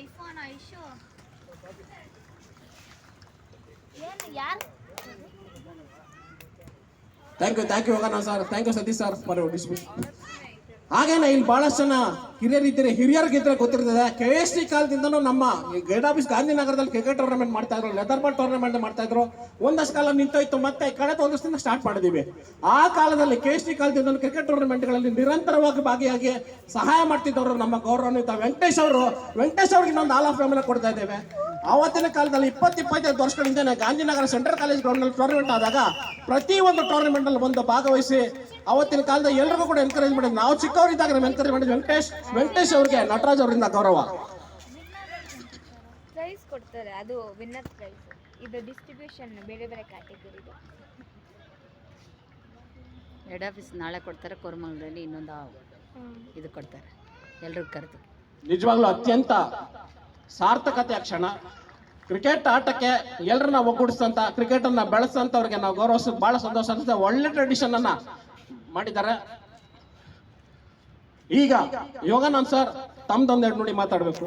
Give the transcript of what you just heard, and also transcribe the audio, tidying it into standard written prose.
IPhone ಐಶೋ ಏನು ಯಾರು ಥ್ಯಾಂಕ್ ಯು ಯೋಗನ sir, thank you Satish sir for distribution. ಹಾಗೇನೆ ಇಲ್ಲಿ ಬಹಳಷ್ಟು ಜನ ಹಿರಿಯರಿದ್ದರೆ ಹಿರಿಯರಿಗಿದ್ರೆ ಗೊತ್ತಿರ್ತದೆ. KST ಕಾಲದಿಂದನೂ ನಮ್ಮ ಗೈಡ್ ಆಫೀಸ್ ಗಾಂಧಿನಗರದಲ್ಲಿ ಕ್ರಿಕೆಟ್ ಟೂರ್ನಮೆಂಟ್ ಮಾಡ್ತಾ ಇದ್ರು, ಲೆದರ್ ಬಾಲ್ ಟೂರ್ನಮೆಂಟ್ ಮಾಡ್ತಾ ಇದ್ರು. ಒಂದಷ್ಟು ಕಾಲ ನಿಂತೋಯ್ತು, ಮತ್ತೆ ಕಳೆದ ಒಂದು ವರ್ಷದಿಂದ ಸ್ಟಾರ್ಟ್ ಮಾಡಿದೀವಿ. ಆ ಕಾಲದಲ್ಲಿ KST ಕಾಲದಿಂದ ಕ್ರಿಕೆಟ್ ಟೂರ್ನಮೆಂಟ್ಗಳಲ್ಲಿ ನಿರಂತರವಾಗಿ ಭಾಗಿಯಾಗಿ ಸಹಾಯ ಮಾಡ್ತಿದ್ದವರು ನಮ್ಮ ಗೌರವಾನ್ವಿತ ವೆಂಕಟೇಶ್ ಅವ್ರಿಗೆ ಇನ್ನೊಂದು ಆಲ್ ಆಫ್ ಫೇಮನ್ನ ಕೊಡ್ತಾ ಇದ್ದೇವೆ. ಆವತ್ತಿನ ಕಾಲದಲ್ಲಿ 20-25 ವರ್ಷಗಳಿಂದ ಗಾಂಧಿನಗರ ಸೆಂಟ್ರಲ್ ಕಾಲೇಜ್ ಗ್ರೌಂಡ್ನಲ್ಲಿ ಟೂರ್ನಮೆಂಟ್ ಆದಾಗ ಪ್ರತಿ ಒಂದು ಟೂರ್ನಮೆಂಟ್ ಅಲ್ಲಿ ಬಂದು ಭಾಗವಹಿಸಿ ಅವತ್ತಿನ ಕಾಲದ ಎಲ್ಲರಿಗೂ ಕೂಡ ಎನ್ಕರೇಜ್ ಮಾಡಿದ್ರು. ನಾವು ಚಿಕ್ಕವರಿದ್ದಾಗ ನಮ್ಮ ಎನ್ಕರೇಜ್ ಮಾಡಿದ್ರು ವೆಂಕಟೇಶ್ ಅವರಿಗೆ ನಟರಾಜ್ ಅವರಿಂದ ಗೌರವ ಪ್ರೈಸ್ ಕೊಡ್ತಾರೆ. ಅದು ವಿನ್ನರ್ ಪ್ರೈಸ್. ಇದು ಡಿಸ್ಟ್ರಿಬ್ಯೂಷನ್ ಬೇರೆ ಬೇರೆ ಕ್ಯಾಟಗರಿದು. ಹೆಡ್ ಆಫೀಸ್ ನಾಳೆ ಕೊಡ್ತಾರೆ, ಕೋರಮಂಗಲದಲ್ಲಿ ಇನ್ನೊಂದು ಇದು ಕೊಡ್ತಾರೆ ಎಲ್ರಿಗೂ ಕರೆದು. ನಿಜವಾಗ್ಲೂ ಅತ್ಯಂತ ಸಾರ್ಥಕತೆಯ ಕ್ಷಣ. ಕ್ರಿಕೆಟ್ ಆಟಕ್ಕೆ ಎಲ್ಲರನ್ನ ಒಗ್ಗೂಡಿಸಿದಂತ, ಕ್ರಿಕೆಟ್ ಅನ್ನ ಬೆಳೆಸಂತವ್ರಿಗೆ ನಾವು ಗೌರವಿಸೋದು ಬಹಳ ಸಂತೋಷ ಅನಿಸುತ್ತೆ. ಒಳ್ಳೆ ಟ್ರೆಡಿಷನ್ ಅನ್ನ ಮಾಡಿದ್ದಾರೆ. ಈಗ ಯೋಗಾನಂದ್ ಸರ್ ತಮ್ದೊಂದೆರಡು ನುಡಿ ಮಾತಾಡಬೇಕು.